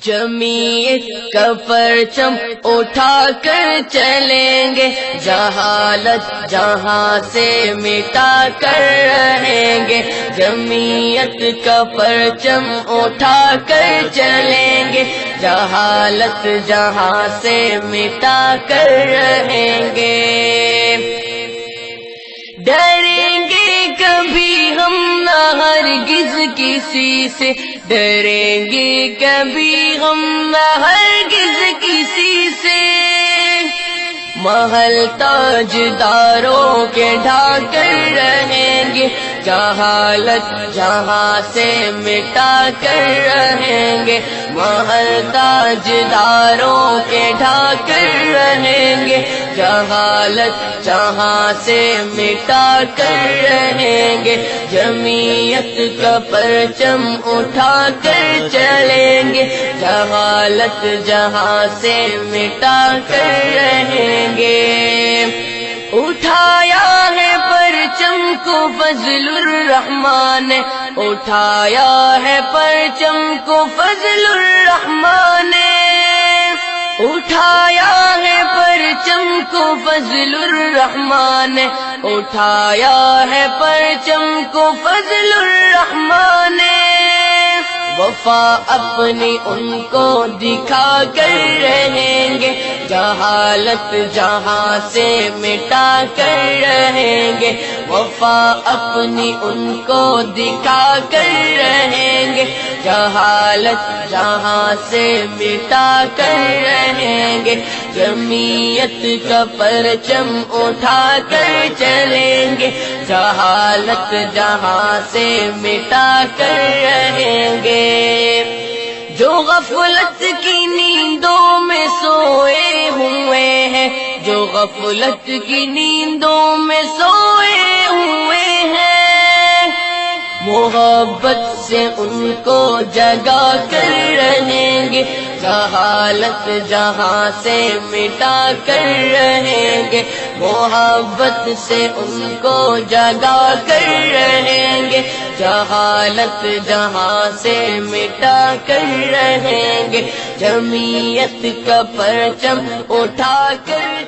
جمعیت کا پرچم اٹھا کر چلیں گے، جہالت جہاں سے مٹا کر رہیں گے۔ جمعیت کا پرچم اٹھا کر چلیں گے، جہالت جہاں سے مٹا کر رہیں گے۔ ڈریں گے کبھی ہم نہ ہرگز کسی سے، ڈریں گے کبھی ہم نہ ہرگز کسی سے۔ محل تاجداروں کے ڈھا کر رہیں گے، جہالت جہاں سے مٹا کر رہیں گے۔ محل تاجداروں کے ڈھا کر رہیں گے، جہالت جہاں سے مٹا کر رہیں گے۔ جمعیت کا پرچم اٹھا کر چلیں گے، جہالت جہاں سے مٹا کر رہیں گے۔ اٹھایا ہے پرچم کو فضل الرحمان نے، اٹھایا ہے پرچم کو فضل الرحمان نے، اٹھایا ہے پرچم کو فضل الرحمان نے، اٹھایا ہے پرچم کو فضل الرحمان نے۔ وفا اپنی ان کو دکھا کر رہیں گے، جہالت جہاں سے مٹا کر رہیں گے۔ وفا اپنی ان کو دکھا کر رہیں گے، جہالت جہاں سے مٹا کر رہیں گے۔ جمعیت کا پرچم اٹھا کر چلیں گے، جہالت جہاں سے مٹا کر رہیں گے۔ جو غفلت کی نیندوں میں سوئے ہوئے ہیں، جو غفلت کی نیندوں میں سوئے ہوئے ہیں، محبت سے ان کو جگا کر رہیں گے، جہالت جہاں سے مٹا کر رہیں گے۔ محبت سے ان کو جگا کر رہیں گے، جہالت جہاں سے مٹا کر رہیں گے۔ جمعیت کا پرچم اٹھا کر